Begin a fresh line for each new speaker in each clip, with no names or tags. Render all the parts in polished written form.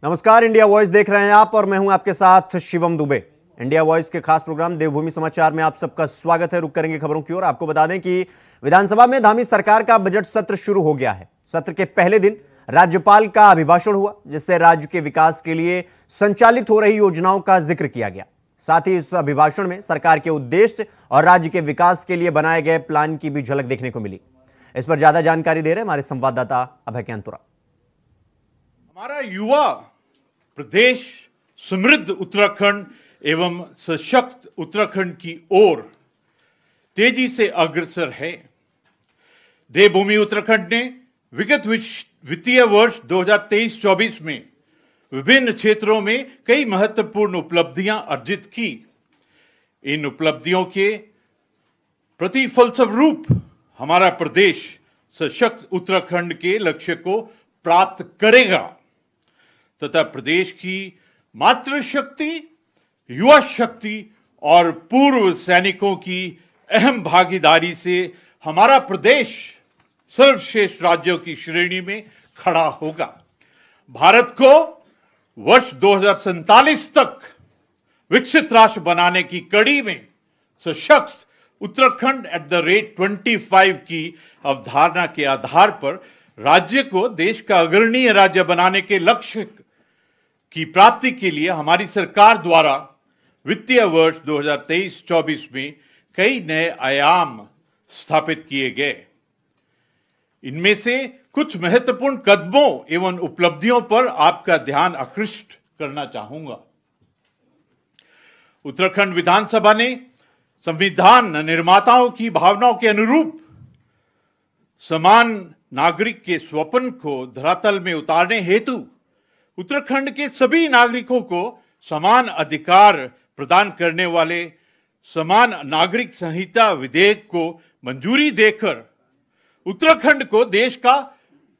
नमस्कार, India voice देख रहे हैं आप और मैं हूं आपके साथ शिवम दुबे। इंडिया वॉइस के खास प्रोग्राम देवभूमि समाचार में आप सबका स्वागत है। रुक करेंगे खबरों की ओर। आपको बता दें कि विधानसभा में धामी सरकार का बजट सत्र शुरू हो गया है। सत्र के पहले दिन राज्यपाल का अभिभाषण हुआ, जिससे राज्य के विकास के लिए संचालित हो रही योजनाओं का जिक्र किया गया। साथ ही इस अभिभाषण में सरकार के उद्देश्य और राज्य के विकास के लिए बनाए गए प्लान की भी झलक देखने को मिली। इस पर ज्यादा जानकारी दे रहे हैं हमारे संवाददाता अभय कैंतुरा।
हमारा युवा प्रदेश समृद्ध उत्तराखंड एवं सशक्त उत्तराखंड की ओर तेजी से अग्रसर है। देवभूमि उत्तराखंड ने विगत वित्तीय वर्ष 2023-24 में विभिन्न क्षेत्रों में कई महत्वपूर्ण उपलब्धियां अर्जित की। इन उपलब्धियों के प्रतिफल स्वरूप हमारा प्रदेश सशक्त उत्तराखंड के लक्ष्य को प्राप्त करेगा तथा प्रदेश की मातृशक्ति, युवा शक्ति और पूर्व सैनिकों की अहम भागीदारी से हमारा प्रदेश सर्वश्रेष्ठ राज्यों की श्रेणी में खड़ा होगा। भारत को वर्ष 2047 तक विकसित राष्ट्र बनाने की कड़ी में सशक्त उत्तराखंड एट द रेट 25 की अवधारणा के आधार पर राज्य को देश का अग्रणीय राज्य बनाने के लक्ष्य की प्राप्ति के लिए हमारी सरकार द्वारा वित्तीय वर्ष 2023-24 में कई नए आयाम स्थापित किए गए। इनमें से कुछ महत्वपूर्ण कदमों एवं उपलब्धियों पर आपका ध्यान आकृष्ट करना चाहूंगा। उत्तराखंड विधानसभा ने संविधान निर्माताओं की भावनाओं के अनुरूप समान नागरिक के स्वप्न को धरातल में उतारने हेतु उत्तराखंड के सभी नागरिकों को समान अधिकार प्रदान करने वाले समान नागरिक संहिता विधेयक को मंजूरी देकर उत्तराखंड को देश का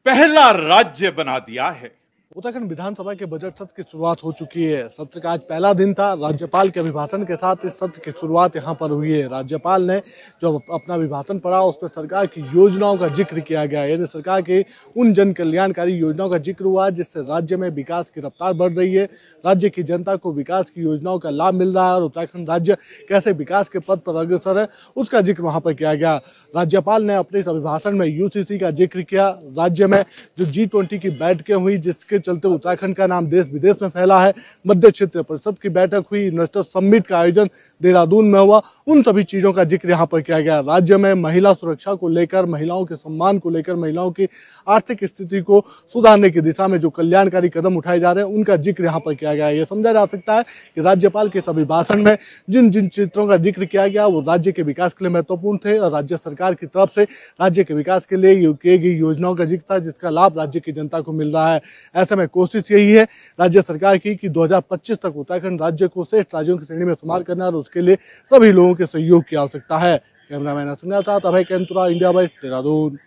पहला राज्य बना दिया है।
उत्तराखंड विधानसभा के बजट सत्र की शुरुआत हो चुकी है। सत्र का आज पहला दिन था। राज्यपाल के अभिभाषण के साथ इस सत्र की शुरुआत यहां पर हुई है। राज्यपाल ने जो अपना अभिभाषण पढ़ा उसमें सरकार की योजनाओं का जिक्र किया गया। यानी सरकार के उन जन कल्याणकारी योजनाओं का जिक्र हुआ जिससे राज्य में विकास की रफ्तार बढ़ रही है, राज्य की जनता को विकास की योजनाओं का लाभ मिल रहा है और उत्तराखंड राज्य कैसे विकास के पथ पर अग्रसर है उसका जिक्र वहाँ पर किया गया। राज्यपाल ने अपने इस अभिभाषण में UCC का जिक्र किया। राज्य में जो G20 की बैठकें हुई जिसके चलते उत्तराखंड का नाम देश विदेश में फैला है, मध्य क्षेत्र परिषद की बैठक हुई, इन्वेस्टर समिट का आयोजन देहरादून में हुआ, उन सभी चीजों का जिक्र यहाँ पर किया गया। राज्य में महिला सुरक्षा को लेकर, महिलाओं के सम्मान को लेकर, महिलाओं की आर्थिक स्थिति को सुधारने की दिशा में जो कल्याणकारी कदम उठाए जा रहे हैं उनका जिक्र यहाँ पर किया गया। यह समझा जा सकता है कि राज्यपाल के इस अभिभाषण में जिन जिन क्षेत्रों का जिक्र किया गया वो राज्य के विकास के लिए महत्वपूर्ण थे और राज्य सरकार की तरफ से राज्य के विकास के लिए की गई योजनाओं का जिक्र था जिसका लाभ राज्य की जनता को मिल रहा है। ऐसे में कोशिश यही है राज्य सरकार की कि 2025 तक उत्तराखंड राज्य को श्रेष्ठ राज्यों की श्रेणी में शुमार करना और उसके लिए सभी लोगों के सहयोग की आवश्यकता है। कैमरामैन सुनील के साथ अभय कैंतुरा, इंडिया वॉइस, देहरादून।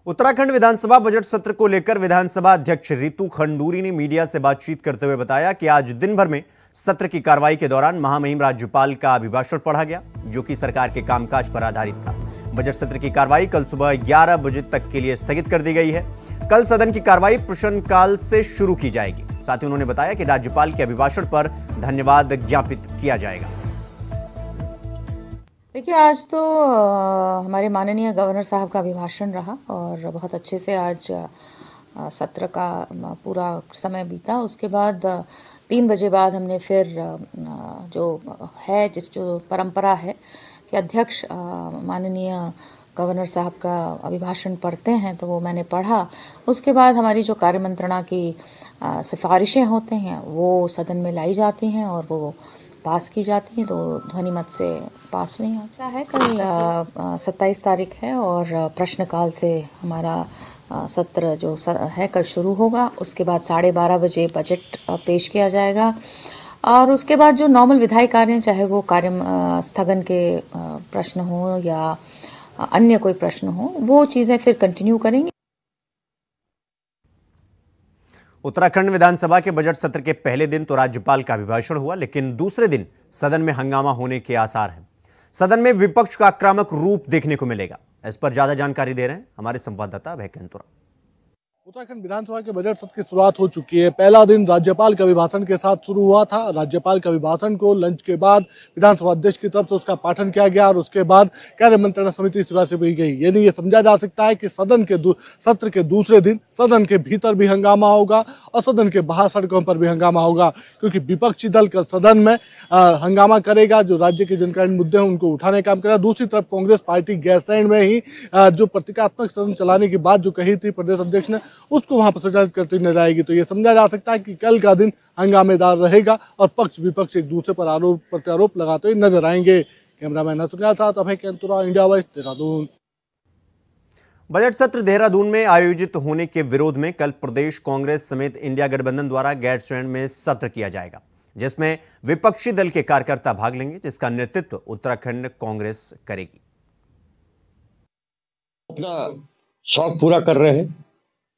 उत्तराखंड विधानसभा बजट सत्र को लेकर विधानसभा अध्यक्ष रितु खंडूरी ने मीडिया से बातचीत करते हुए बताया कि आज दिन भर में सत्र की कार्रवाई के दौरान महामहिम राज्यपाल का अभिभाषण पढ़ा गया, जो कि सरकार के कामकाज पर आधारित था। बजट सत्र की कार्रवाई कल सुबह 11 बजे तक के लिए स्थगित कर दी गई है। कल सदन की कार्रवाई प्रश्नकाल से शुरू की जाएगी। साथ ही उन्होंने बताया कि राज्यपाल के अभिभाषण पर धन्यवाद ज्ञापित किया जाएगा।
देखिए, आज तो हमारे माननीय गवर्नर साहब का अभिभाषण रहा और बहुत अच्छे से आज सत्र का पूरा समय बीता। उसके बाद 3 बजे बाद हमने फिर जो है जो परंपरा है कि अध्यक्ष माननीय गवर्नर साहब का अभिभाषण पढ़ते हैं, तो वो मैंने पढ़ा। उसके बाद हमारी जो कार्यमंत्रणा की सिफारिशें होते हैं वो सदन में लाई जाती हैं और वो पास की जाती हैं, तो ध्वनि मत से पास हुई है। कल 27 तारीख है और प्रश्नकाल से हमारा सत्र जो है कल शुरू होगा। उसके बाद 12:30 बजे बजट पेश किया जाएगा और उसके बाद जो नॉर्मल विधायी कार्य, चाहे वो कार्य स्थगन के प्रश्न हो या अन्य कोई प्रश्न हो, वो चीज़ें फिर कंटिन्यू करेंगे।
उत्तराखंड विधानसभा के बजट सत्र के पहले दिन तो राज्यपाल का अभिभाषण हुआ, लेकिन दूसरे दिन सदन में हंगामा होने के आसार हैं। सदन में विपक्ष का आक्रामक रूप देखने को मिलेगा। इस पर ज्यादा जानकारी दे रहे हैं हमारे संवाददाता अभय कैंतुरा।
उत्तराखंड विधानसभा के बजट सत्र की शुरुआत हो चुकी है। पहला दिन राज्यपाल के अभिभाषण के साथ शुरू हुआ था। राज्यपाल के अभिभाषण को लंच के बाद विधानसभा अध्यक्ष की तरफ से उसका पाठन किया गया और उसके बाद कार्य मंत्रणा समिति सेवा से भी गई। यानी ये समझा जा सकता है कि सदन के सत्र के दूसरे दिन सदन के भीतर भी हंगामा होगा और सदन के बाहर सड़कों पर भी हंगामा होगा, क्योंकि विपक्षी दल का सदन में हंगामा करेगा, जो राज्य के जनकल्याण मुद्दे हैं उनको उठाने का काम करेगा। दूसरी तरफ कांग्रेस पार्टी गैरसैंण में ही जो प्रतीकात्मक सदन चलाने की बात जो कही थी प्रदेश अध्यक्ष ने, उसको वहां पर संचालित करती नजर आएगी। तो ये समझा जा सकता है कि कल का दिन हंगामेदार रहेगा और पक्ष विपक्ष एक दूसरे पर आरोप प्रत्यारोप लगाते हुए नजर आएंगे। कैमरामैन नसरुल के साथ अभय केंतुरा, इंडिया वॉइस, देहरादून।
बजट सत्र देहरादून में आयोजित होने के विरोध में कल प्रदेश कांग्रेस समेत इंडिया गठबंधन द्वारा गैरसैंण में सत्र किया जाएगा, जिसमें विपक्षी दल के कार्यकर्ता भाग लेंगे, जिसका नेतृत्व उत्तराखंड कांग्रेस करेगी।
अपना शौक पूरा कर रहे हैं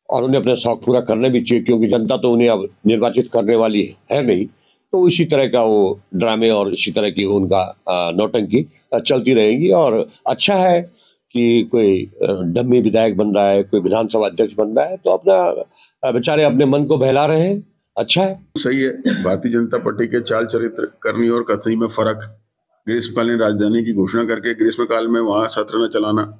और उन्हें अपने शौक पूरा करने भी चाहिए, क्योंकि जनता तो उन्हें अब निर्वाचित करने वाली है नहीं। तो इसी तरह का वो ड्रामे और इसी तरह की उनका नौटंकी चलती रहेगी। और अच्छा है कि कोई डम्मी विधायक बन रहा है, कोई विधानसभा अध्यक्ष बन रहा है, तो अपना बेचारे अपने मन को बहला रहे हैं, अच्छा है,
सही है। भारतीय जनता पार्टी के चाल चरित्र, करनी और कथनी में फर्क, ग्रीष्मकालीन राजधानी की घोषणा करके ग्रीष्मकाल में वहां सत्र न चलाना,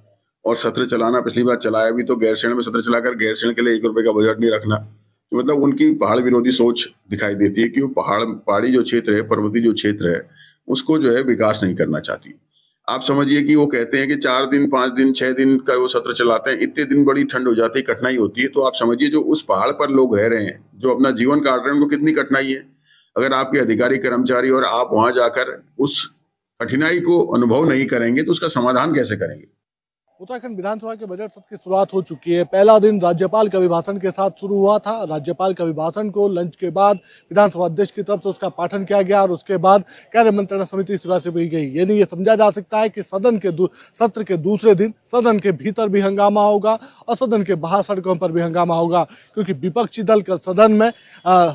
और सत्र चलाना पिछली बार चलाया भी तो गैरसैंण में सत्र चलाकर गैरसैंण के लिए 1 रुपए का बजट नहीं रखना। तो मतलब उनकी पहाड़ विरोधी सोच दिखाई देती है कि वो पहाड़ी जो क्षेत्र है, पर्वतीय जो क्षेत्र है, उसको जो है विकास नहीं करना चाहती। आप समझिए कि वो कहते हैं कि 4 दिन 5 दिन 6 दिन का वो सत्र चलाते हैं, इतने दिन बड़ी ठंड हो जाती है, कठिनाई होती है। तो आप समझिए जो उस पहाड़ पर लोग रह रहे हैं, जो अपना जीवन काट रहे हैं, उनको कितनी कठिनाई है। अगर आपके अधिकारी कर्मचारी और आप वहां जाकर उस कठिनाई को अनुभव नहीं करेंगे तो उसका समाधान कैसे करेंगे।
उत्तराखंड विधानसभा के बजट सत्र की शुरुआत हो चुकी है। पहला दिन राज्यपाल के अभिभाषण के साथ शुरू हुआ था। राज्यपाल के अभिभाषण को लंच के बाद विधानसभा अध्यक्ष की तरफ से उसका पाठन किया गया और उसके बाद कार्य मंत्रणा समिति सेवा से भी गई। यानी ये समझा जा सकता है कि सदन के सत्र के दूसरे दिन सदन के भीतर भी हंगामा होगा और सदन के बाहर सड़कों पर भी हंगामा होगा, क्योंकि विपक्षी दल का सदन में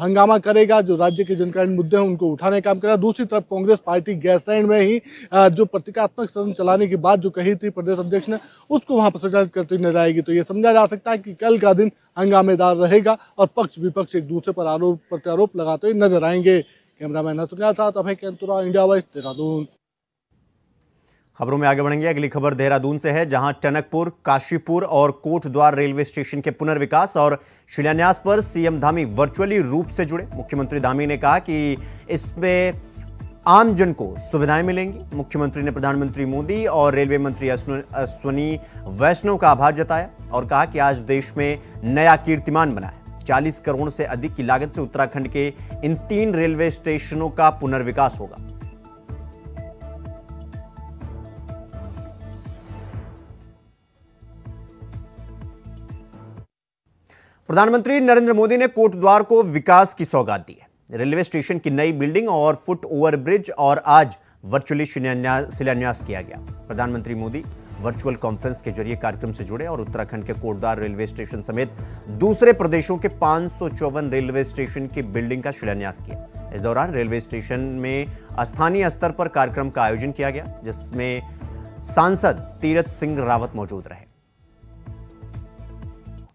हंगामा करेगा, जो राज्य के जनकल्याण मुद्दे हैं उनको उठाने का काम करेगा। दूसरी तरफ कांग्रेस पार्टी गैरसैंण में ही जो प्रतीकात्मक सदन चलाने की बात जो कही थी प्रदेश अध्यक्ष ने, उसको वहां पर संचालित करती नजर आएगी। तो ये समझा जा सकता है कि कल का दिन हंगामेदार रहेगा और पक्ष विपक्ष एक दूसरे पर आरोप प्रत्यारोप लगाते हुए नजर आएंगे। कैमरामैन नसरुल के साथ अभय केंतुरा, इंडिया वॉइस, देहरादून।
खबरों में आगे बढ़ेंगे। अगली खबर देहरादून से है, जहां टनकपुर, काशीपुर और कोटद्वार रेलवे स्टेशन के पुनर्विकास और शिलान्यास पर सीएम धामी वर्चुअली रूप से जुड़े। मुख्यमंत्री धामी ने कहा कि इसमें आम जन को सुविधाएं मिलेंगी। मुख्यमंत्री ने प्रधानमंत्री मोदी और रेलवे मंत्री अश्वनी वैष्णव का आभार जताया और कहा कि आज देश में नया कीर्तिमान बना है। 40 करोड़ से अधिक की लागत से उत्तराखंड के इन 3 रेलवे स्टेशनों का पुनर्विकास होगा। प्रधानमंत्री नरेंद्र मोदी ने कोटद्वार को विकास की सौगात दी है। रेलवे स्टेशन की नई बिल्डिंग और फुट ओवर ब्रिज और आज वर्चुअली शिलान्यास किया गया। प्रधानमंत्री मोदी वर्चुअल कॉन्फ्रेंस के जरिए कार्यक्रम से जुड़े और उत्तराखंड के कोटद्वार रेलवे स्टेशन समेत दूसरे प्रदेशों के 554 रेलवे स्टेशन की बिल्डिंग का शिलान्यास किया। इस दौरान रेलवे स्टेशन में स्थानीय स्तर पर कार्यक्रम का आयोजन किया गया, जिसमें सांसद तीरथ सिंह रावत मौजूद रहे।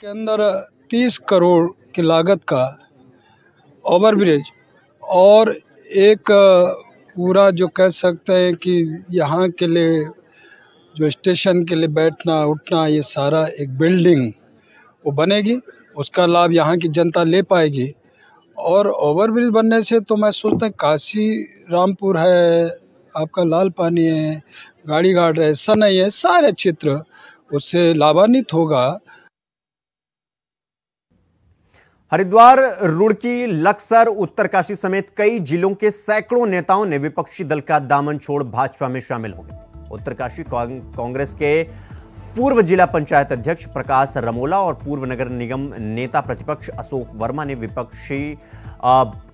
के अंदर 30 करोड़ की लागत का ओवरब्रिज और एक पूरा जो कह सकते हैं कि यहाँ के लिए जो स्टेशन के लिए बैठना उठना ये सारा एक बिल्डिंग वो बनेगी, उसका लाभ यहाँ की जनता ले पाएगी। और ओवरब्रिज बनने से तो मैं सोचता हूँ काशी रामपुर है, आपका लाल पानी है, गाड़ी घाट है, सनई है, सारे क्षेत्र उससे लाभान्वित होगा।
हरिद्वार, रुड़की, लक्सर, उत्तरकाशी समेत कई जिलों के सैकड़ों नेताओं ने विपक्षी दल का दामन छोड़ भाजपा में शामिल हो गए। उत्तरकाशी कांग्रेस के पूर्व जिला पंचायत अध्यक्ष प्रकाश रमोला और पूर्व नगर निगम नेता प्रतिपक्ष अशोक वर्मा ने विपक्षी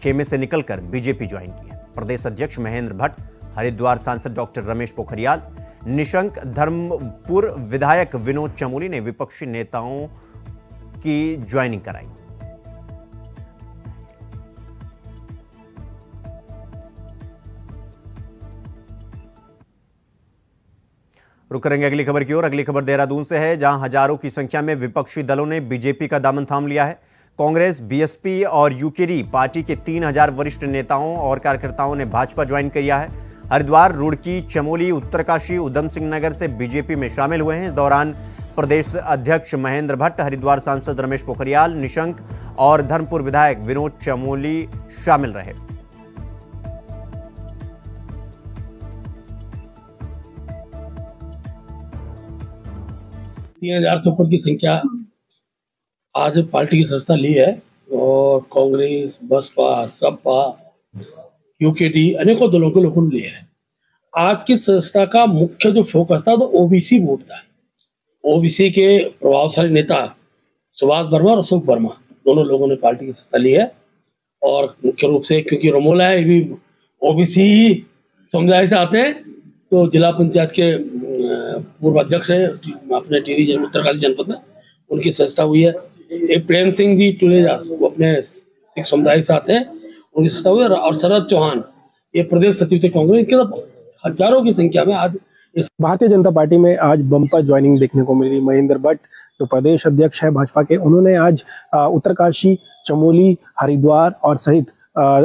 खेमे से निकलकर बीजेपी ज्वाइन किया। प्रदेश अध्यक्ष महेंद्र भट्ट, हरिद्वार सांसद डॉक्टर रमेश पोखरियाल निशंक, धर्मपुर विधायक विनोद चमोली ने विपक्षी नेताओं की ज्वाइनिंग कराई। रुक करेंगे अगली खबर की ओर। अगली खबर देहरादून से है, जहां हजारों की संख्या में विपक्षी दलों ने बीजेपी का दामन थाम लिया है। कांग्रेस, बीएसपी और यूकेडी पार्टी के 3000 वरिष्ठ नेताओं और कार्यकर्ताओं ने भाजपा ज्वाइन किया है। हरिद्वार, रुड़की, चमोली, उत्तरकाशी, उधम सिंह नगर से बीजेपी में शामिल हुए हैं। इस दौरान प्रदेश अध्यक्ष महेंद्र भट्ट, हरिद्वार सांसद रमेश पोखरियाल निशंक और धर्मपुर विधायक विनोद चमोली शामिल रहे।
तीन 3000 से ऊपर की संख्या आज पार्टी की सदस्यता ली है और कांग्रेस, बसपा, सपा, यूकेडी अनेकों दलों के लोगों ने लिया है। आज की सदस्यता का मुख्य जो फोकस था तो ओबीसी वोट था। ओबीसी के प्रभावशाली नेता सुभाष वर्मा और अशोक वर्मा दोनों लोगों ने पार्टी की सदस्यता ली है और मुख्य रूप से क्योंकि रमोला है भी ओबीसी समुदाय से आते हैं, तो जिला पंचायत के पूर्व अध्यक्ष है अपने टिहरी उत्तरकाशी जनपद में, उनकी सदस्यता हुई है। एक प्रेम सिंह जी टुलेजा वो अपने सिख समुदाय से आते हैं, उनकी सदस्यता हुई है। और शरद चौहान ये प्रदेश सचिव थे कांग्रेस के, हजारों की संख्या में आज
भारतीय जनता पार्टी में आज बम्पर ज्वाइनिंग देखने को मिली। महेंद्र भट्ट जो प्रदेश अध्यक्ष है भाजपा के, उन्होंने आज उत्तरकाशी, चमोली, हरिद्वार और सहित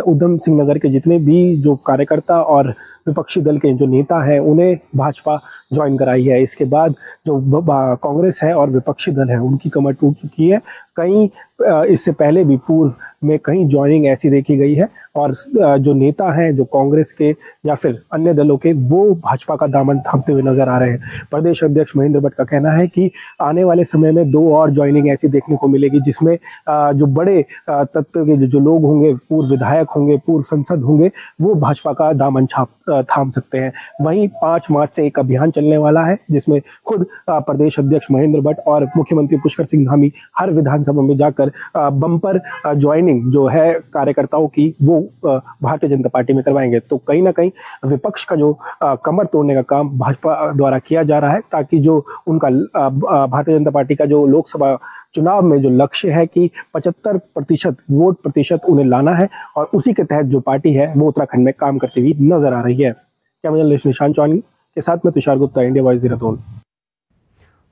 उधम सिंह नगर के जितने भी जो कार्यकर्ता और विपक्षी दल के जो नेता हैं उन्हें भाजपा ज्वाइन कराई है। इसके बाद जो कांग्रेस है और विपक्षी दल है उनकी कमर टूट चुकी है। कहीं इससे पहले भी पूर्व में कहीं ज्वाइनिंग ऐसी देखी गई है और जो नेता हैं जो कांग्रेस के या फिर अन्य दलों के, वो भाजपा का दामन थामते हुए नजर आ रहे हैं। प्रदेश अध्यक्ष महेंद्र भट्ट का कहना है कि आने वाले समय में 2 और ज्वाइनिंग ऐसी देखने को मिलेगी जिसमें जो बड़े तत्व के जो लोग होंगे, पूर्व विधायक होंगे, पूर्व सांसद होंगे, वो भाजपा का दामन थाम सकते हैं। वहीं 5 मार्च से एक अभियान चलने वाला है जिसमें खुद प्रदेश अध्यक्ष महेंद्र भट्ट और मुख्यमंत्री पुष्कर सिंह धामी हर विधानसभा में जाकर बम्पर ज्वाइनिंग जो है कार्यकर्ताओं की वो भारतीय जनता पार्टी में करवाएंगे। तो कहीं ना कहीं विपक्ष का जो कमर तोड़ने का काम भाजपा द्वारा किया जा रहा है, ताकि जो उनका भारतीय जनता पार्टी का जो लोकसभा चुनाव में जो लक्ष्य है कि 75% वोट प्रतिशत उन्हें लाना है और उसी के तहत जो पार्टी है वो उत्तराखंड में काम करती हुई नजर आ रही है। कैमरा जर्नलिस्ट निशांत चौहान के साथ में तुषार गुप्ता, इंडिया वॉइस देहरादून।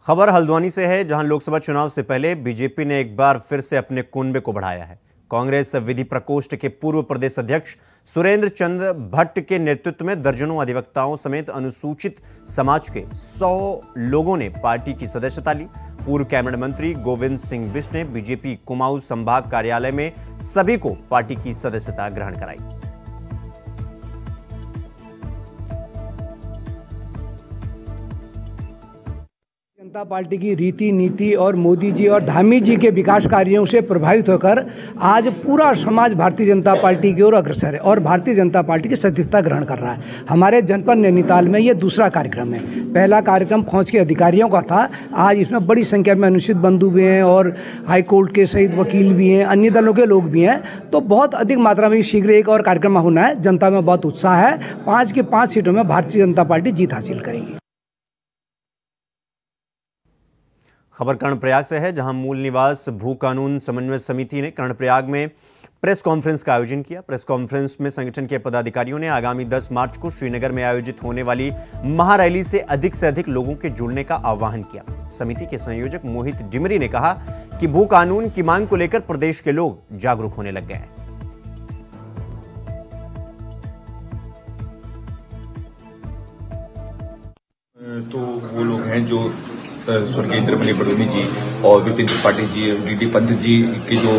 खबर हल्द्वानी से है, जहां लोकसभा चुनाव से पहले बीजेपी ने एक बार फिर से अपने कुनबे को बढ़ाया है। कांग्रेस विधि प्रकोष्ठ के पूर्व प्रदेश अध्यक्ष सुरेंद्र चंद्र भट्ट के नेतृत्व में दर्जनों अधिवक्ताओं समेत अनुसूचित समाज के 100 लोगों ने पार्टी की सदस्यता ली। पूर्व कैबिनेट मंत्री गोविंद सिंह बिष्ट ने बीजेपी कुमाऊं संभाग कार्यालय में सभी को पार्टी की सदस्यता ग्रहण कराई।
जनता पार्टी की रीति नीति और मोदी जी और धामी जी के विकास कार्यों से प्रभावित होकर आज पूरा समाज भारतीय जनता पार्टी की ओर अग्रसर है और भारतीय जनता पार्टी की सदस्यता ग्रहण कर रहा है। हमारे जनपद नैनीताल में ये दूसरा कार्यक्रम है। पहला कार्यक्रम फौज के अधिकारियों का था, आज इसमें बड़ी संख्या में अनुसूचित बंधु भी हैं और हाईकोर्ट के सहित वकील भी हैं, अन्य दलों के लोग भी हैं। तो बहुत अधिक मात्रा में शीघ्र एक और कार्यक्रम होना है। जनता में बहुत उत्साह है। 5 की 5 सीटों में भारतीय जनता पार्टी जीत हासिल करेगी।
खबर कर्णप्रयाग से है, जहां मूल निवास भू कानून समन्वय समिति ने कर्णप्रयाग में प्रेस कॉन्फ्रेंस का आयोजन किया। प्रेस कॉन्फ्रेंस में संगठन के पदाधिकारियों ने आगामी 10 मार्च को श्रीनगर में आयोजित होने वाली महारैली से अधिक लोगों के जुड़ने का आह्वान किया। समिति के संयोजक मोहित डिमरी ने कहा कि भू कानून की मांग को लेकर प्रदेश के लोग जागरूक होने लग गए हैं।
तो वो लोग हैं जो स्वर्गीय इंद्रमणि बडोनी जी और विपिन त्रिपाठी जी, डीडी पंत जी की जो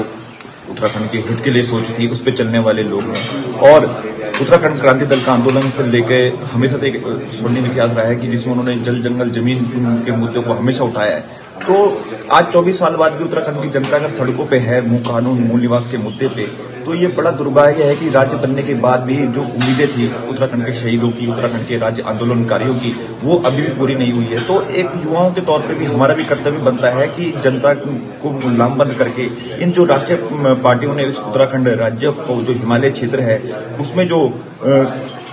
उत्तराखंड के हित के लिए सोच थी, उस पर चलने वाले लोग हैं। और उत्तराखंड क्रांति दल का आंदोलन से लेकर हमेशा से एक स्वर्णिम इतिहास रहा है कि जिसमें उन्होंने जल जंगल जमीन के मुद्दों को हमेशा उठाया है। तो आज 24 साल बाद भी उत्तराखंड की जनता अगर सड़कों पे है भू कानून मूल निवास के मुद्दे पे, तो ये बड़ा दुर्भाग्य है कि राज्य बनने के बाद भी जो उम्मीदें थी उत्तराखंड के शहीदों की, उत्तराखंड के राज्य आंदोलनकारियों की, वो अभी भी पूरी नहीं हुई है। तो एक युवाओं के तौर पे भी हमारा भी कर्तव्य बनता है कि जनता को लामबंद करके इन जो राष्ट्रीय पार्टियों ने उत्तराखंड राज्य को जो हिमालय क्षेत्र है उसमें जो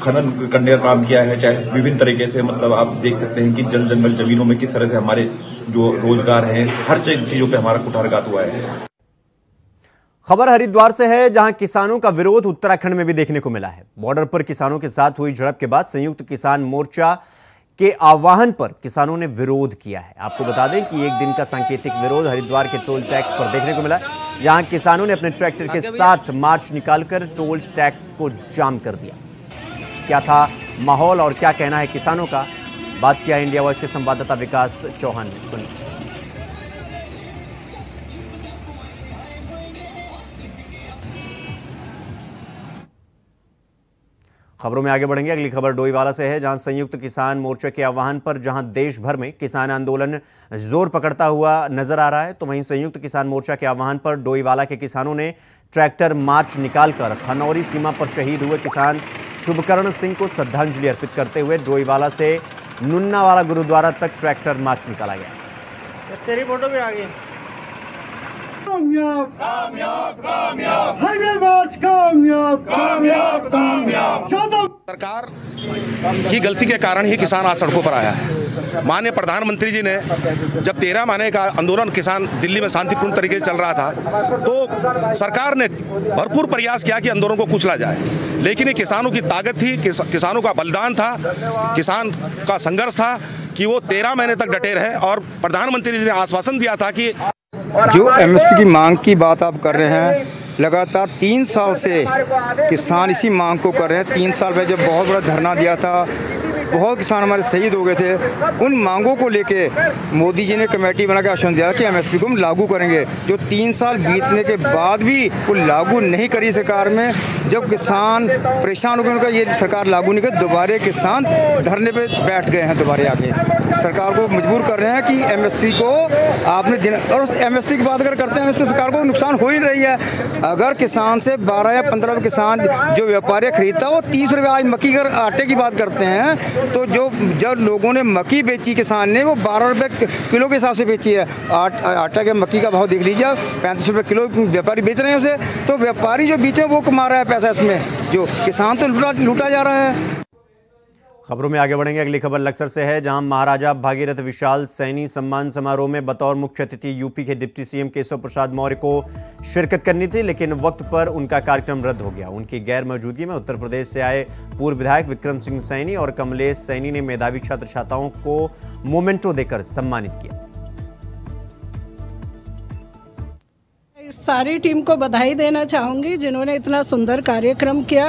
खनन करने का काम किया है, चाहे विभिन्न तरीके से, मतलब आप देख सकते हैं कि जल जंगल जमीनों में किस तरह से हमारे जो रोजगार हैं, हर चीजों पे हमारा कुठारघात हुआ है।
खबर हरिद्वार से है, जहां किसानों का विरोध उत्तराखंड में भी देखने को मिला है। बॉर्डर पर किसानों के साथ हुई झड़प के बाद संयुक्त किसान मोर्चा के आह्वान पर किसानों ने विरोध किया है। आपको बता दें कि एक दिन का सांकेतिक विरोध हरिद्वार के टोल टैक्स पर देखने को मिला, जहां किसानों ने अपने ट्रैक्टर के साथ मार्च निकालकर टोल टैक्स को जाम कर दिया। क्या था माहौल और क्या कहना है किसानों का, बात किया इंडिया वॉइस के संवाददाता विकास चौहान ने। सुनिए। खबरों में आगे बढ़ेंगे। अगली खबर डोईवाला से है, जहां संयुक्त किसान मोर्चा के आह्वान पर जहां देश भर में किसान आंदोलन जोर पकड़ता हुआ नजर आ रहा है, तो वहीं संयुक्त किसान मोर्चा के आह्वान पर डोईवाला के किसानों ने ट्रैक्टर मार्च निकालकर खनौरी सीमा पर शहीद हुए किसान शुभकरण सिंह को श्रद्धांजलि अर्पित करते हुए डोईवाला से नुन्नावाला गुरुद्वारा तक ट्रैक्टर मार्च निकाला गया।
तेरी फोटो भी आ गई।
कामयाब कामयाब कामयाब कामयाब कामयाब कामयाब।
सरकार की गलती के कारण ही किसान आज सड़कों पर आया है। माननीय प्रधानमंत्री जी ने जब 13 महीने का आंदोलन किसान दिल्ली में शांतिपूर्ण तरीके से चल रहा था, तो सरकार ने भरपूर प्रयास किया कि आंदोलन को कुचला जाए, लेकिन ये किसानों की ताकत थी, किसानों का बलिदान था, किसान का संघर्ष था कि वो 13 महीने तक डटे रहे। और प्रधानमंत्री जी ने आश्वासन दिया था कि
जो एमएसपी की मांग की बात आप कर रहे हैं, लगातार 3 साल से किसान इसी मांग को कर रहे हैं। 3 साल में जब बहुत बड़ा धरना दिया था, बहुत किसान हमारे शहीद हो गए थे, उन मांगों को लेके मोदी जी ने कमेटी बना के आश्वासन दिया कि एमएसपी को हम लागू करेंगे। जो 3 साल बीतने के बाद भी वो लागू नहीं करी सरकार में, जब किसान परेशान हो गए, उनका ये सरकार लागू नहीं कर, दोबारा किसान धरने पे बैठ गए हैं, दोबारा आके सरकार को मजबूर कर रहे हैं कि एमएसपी को आपने दिन, और उस एमएसपी की बात अगर करते हैं, उसमें सरकार को नुकसान हो ही रही है। अगर किसान से 12 या 15 रुपये किसान जो व्यापारी खरीदता है, वो 30 रुपये आज मक्की का आटे की बात करते हैं, तो जब लोगों ने मक्की बेची किसान ने, वो 12 रुपये किलो के हिसाब से बेची है। आटा के मक्की का भाव देख लीजिए, 35 रुपये किलो व्यापारी बेच रहे हैं उसे, तो व्यापारी जो बीच में वो कमा रहा है पैसा, इसमें जो किसान तो लूटा जा रहा है।
खबरों में आगे बढ़ेंगे। अगली खबर लक्सर से है, जहां महाराजा भागीरथ विशाल सैनी सम्मान समारोह में बतौर मुख्य अतिथि यूपी के डिप्टी सीएम केशव प्रसाद मौर्य को शिरकत करनी थी, लेकिन वक्त पर उनका कार्यक्रम रद्द हो गया। उनकी गैर मौजूदगी में उत्तर प्रदेश से आए पूर्व विधायक विक्रम सिंह सैनी और कमलेश सैनी ने मेधावी छात्र छात्राओं को मोमेंटो देकर सम्मानित किया।
सारी टीम को बधाई देना चाहूँगी, जिन्होंने इतना सुंदर कार्यक्रम किया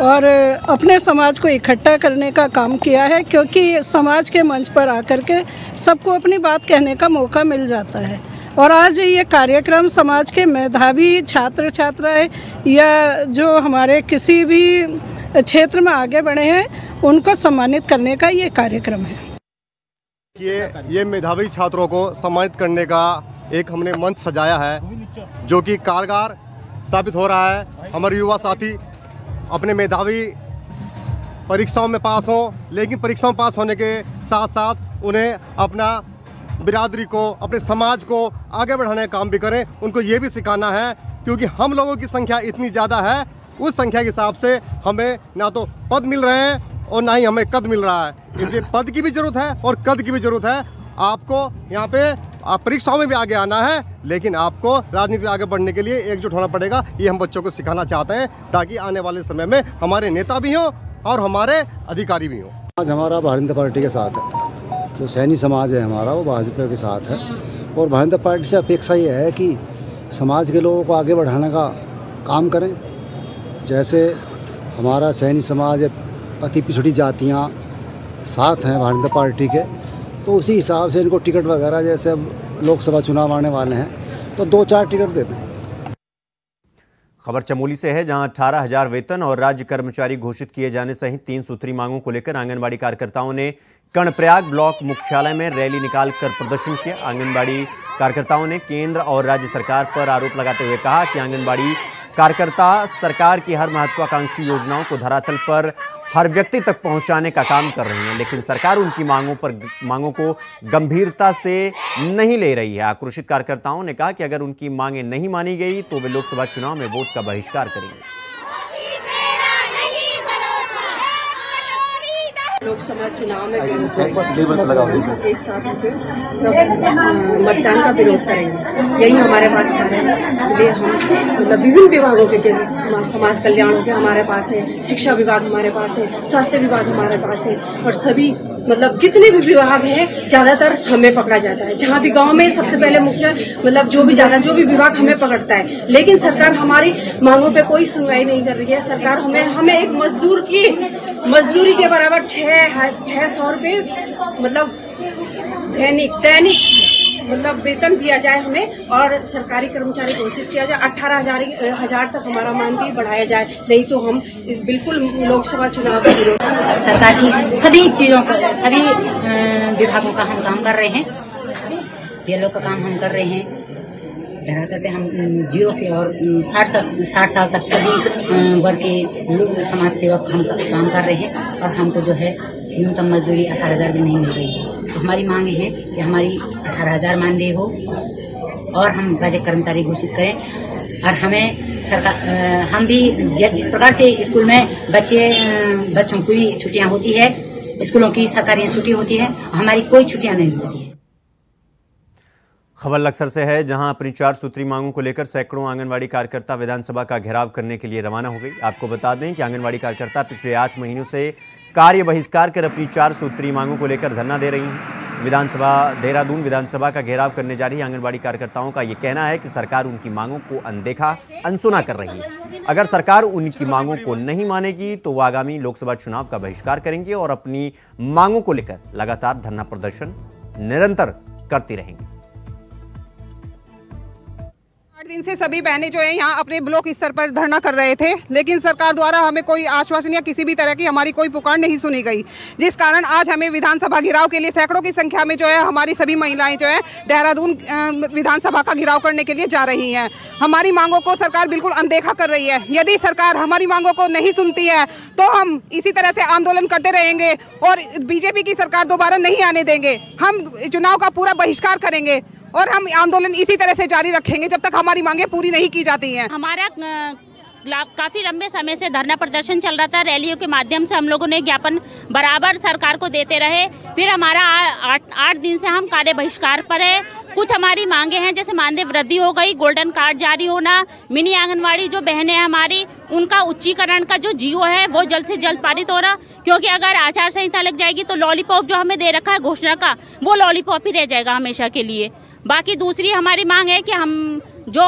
और अपने समाज को इकट्ठा करने का काम किया है, क्योंकि समाज के मंच पर आकर के सबको अपनी बात कहने का मौका मिल जाता है। और आज ये कार्यक्रम समाज के मेधावी छात्र छात्राएं या जो हमारे किसी भी क्षेत्र में आगे बढ़े हैं, उनको सम्मानित करने का ये कार्यक्रम है।
ये मेधावी छात्रों को सम्मानित करने का एक हमने मंच सजाया है, जो कि कारगर साबित हो रहा है। हमारे युवा साथी अपने मेधावी परीक्षाओं में पास हों, लेकिन परीक्षाओं में पास होने के साथ साथ उन्हें अपना बिरादरी को, अपने समाज को आगे बढ़ाने का काम भी करें। उनको ये भी सिखाना है, क्योंकि हम लोगों की संख्या इतनी ज़्यादा है, उस संख्या के हिसाब से हमें ना तो पद मिल रहे हैं और ना ही हमें कद मिल रहा है। इसलिए पद की भी ज़रूरत है और कद की भी ज़रूरत है। आपको यहाँ पे आप परीक्षाओं में भी आगे आना है, लेकिन आपको राजनीति में आगे बढ़ने के लिए एकजुट होना पड़ेगा। ये हम बच्चों को सिखाना चाहते हैं, ताकि आने वाले समय में हमारे नेता भी हों और हमारे अधिकारी भी हों।
आज हमारा भारतीय जनता पार्टी के साथ है, जो सैनी समाज है हमारा, वो भाजपा के साथ है। और भारतीय जनता पार्टी से अपेक्षा ये है कि समाज के लोगों को आगे बढ़ाने का काम करें। जैसे हमारा सैनी समाज, अति पिछड़ी जातियाँ साथ हैं भारतीय जनता पार्टी के, तो उसी हिसाब से इनको टिकट वगैरह, जैसे अब लोकसभा चुनाव आने वाले हैं, तो 2-4 टिकट देते हैं।
खबर चमोली से है, जहां 18,000 वेतन और राज्य कर्मचारी घोषित किए जाने सहित 3 सूत्री मांगों को लेकर आंगनबाड़ी कार्यकर्ताओं ने कर्णप्रयाग ब्लॉक मुख्यालय में रैली निकालकर प्रदर्शन किया। आंगनबाड़ी कार्यकर्ताओं ने केंद्र और राज्य सरकार पर आरोप लगाते हुए कहा कि आंगनबाड़ी कार्यकर्ता सरकार की हर महत्वाकांक्षी योजनाओं को धरातल पर हर व्यक्ति तक पहुंचाने का काम कर रही हैं, लेकिन सरकार उनकी मांगों को गंभीरता से नहीं ले रही है। आक्रोशित कार्यकर्ताओं ने कहा कि अगर उनकी मांगें नहीं मानी गई तो वे लोकसभा चुनाव में वोट का बहिष्कार करेंगे।
लोकसभा चुनाव में विरोध करेंगे, सब एक साथ होकर सब मतदान का विरोध करेंगे, यही हमारे पास चाह रहे हैं। इसलिए हम मतलब विभिन्न विभागों के जैसे समाज कल्याण हो गया हमारे पास है, शिक्षा विभाग हमारे पास है, स्वास्थ्य विभाग हमारे पास है, और सभी मतलब जितने भी विभाग हैं ज्यादातर हमें पकड़ा जाता है। जहाँ भी गांव में सबसे पहले मुख्य मतलब जो भी विभाग हमें पकड़ता है, लेकिन सरकार हमारी मांगों पे कोई सुनवाई नहीं कर रही है। सरकार हमें एक मजदूरी के बराबर 600 रुपये मतलब दैनिक मतलब वेतन दिया जाए हमें, और सरकारी कर्मचारी घोषित किया जाए। 18,000 तक हमारा मानदेय बढ़ाया जाए, नहीं तो हम इस बिल्कुल लोकसभा चुनाव का विरोध।
सरकार की सभी चीजों का, सभी विभागों का हम काम कर रहे हैं, पीएलओ का काम हम कर रहे हैं, कहते हम 0 से और 60 साल तक सभी वर्ग के समाज सेवक हम काम कर रहे हैं, और हमको जो है न्यूनतम मजदूरी 18,000 भी नहीं मिल रही है। तो हमारी मांग है कि हमारी 18,000 मानदेय हो और हम राज्य कर्मचारी घोषित करें, और हमें सरकार हम भी जिस प्रकार से स्कूल में बच्चों की भी छुट्टियां होती है, स्कूलों की सरकारी छुट्टी होती है, हमारी कोई छुट्टियां नहीं होती है।
खबर लक्सर से है, जहां अपनी 4 सूत्री मांगों को लेकर सैकड़ों आंगनवाड़ी कार्यकर्ता विधानसभा का घेराव करने के लिए रवाना हो गई। आपको बता दें कि आंगनवाड़ी कार्यकर्ता पिछले 8 महीनों से कार्य बहिष्कार कर अपनी 4 सूत्री मांगों को लेकर धरना दे रही हैं। देहरादून विधानसभा का घेराव करने जा रही आंगनवाड़ी कार्यकर्ताओं का ये कहना है कि सरकार उनकी मांगों को अनसुना कर रही है। अगर सरकार उनकी मांगों को नहीं मानेगी तो वो आगामी लोकसभा चुनाव का बहिष्कार करेंगे और अपनी मांगों को लेकर लगातार धरना प्रदर्शन निरंतर करती रहेंगी।
दिन से सभी बहनें जो है यहाँ अपने ब्लॉक स्तर पर धरना कर रहे थे, लेकिन सरकार द्वारा हमें कोई आश्वासन या किसी भी तरह की हमारी कोई पुकार नहीं सुनी गई, जिस कारण आज हमें विधानसभा घेराव के लिए सैकड़ों की संख्या में जो है हमारी सभी महिलाएं जो है देहरादून विधानसभा का घेराव करने के लिए जा रही हैं। हमारी मांगों को सरकार बिल्कुल अनदेखा कर रही है। यदि सरकार हमारी मांगों को नहीं सुनती है तो हम इसी तरह से आंदोलन करते रहेंगे और बीजेपी की सरकार दोबारा नहीं आने देंगे। हम चुनाव का पूरा बहिष्कार करेंगे और हम आंदोलन इसी तरह से जारी रखेंगे जब तक हमारी मांगे पूरी नहीं की जाती हैं।
हमारा काफी लंबे समय से धरना प्रदर्शन चल रहा था, रैलियों के माध्यम से हम लोगों ने ज्ञापन बराबर सरकार को देते रहे। फिर हमारा 8 दिन से हम कार्य बहिष्कार पर है। कुछ हमारी मांगे हैं, जैसे मानदेय वृद्धि हो गई, गोल्डन कार्ड जारी होना, मिनी आंगनवाड़ी जो बहनें हैं हमारी उनका उच्चीकरण का जो जीओ है वो जल्द से जल्द पारित हो रहा, क्योंकि अगर आचार संहिता लग जाएगी तो लॉलीपॉप जो हमें दे रखा है घोषणा का, वो लॉलीपॉप ही रह जाएगा हमेशा के लिए। बाकी दूसरी हमारी मांग है कि हम जो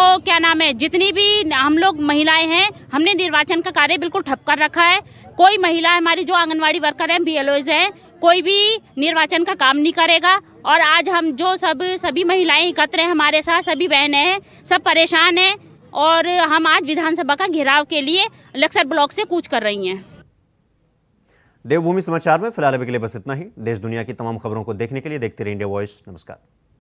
जितनी भी हम लोग महिलाएं हैं, हमने निर्वाचन का कार्य बिल्कुल ठप कर रखा है। कोई महिला हमारी जो आंगनवाड़ी वर्कर हैं, बीएलओज हैं, कोई भी निर्वाचन का काम नहीं करेगा। और आज हम जो सभी महिलाएं एकत्र हैं हमारे साथ, सभी बहनें हैं, सब परेशान हैं और हम आज विधानसभा का घेराव के लिए लक्सर ब्लॉक से कूच कर रही हैं।
देवभूमि समाचार में फिलहाल अभी के लिए बस इतना ही। देश दुनिया की तमाम खबरों को देखने के लिए देखते रहिए इंडिया वॉइस। नमस्कार।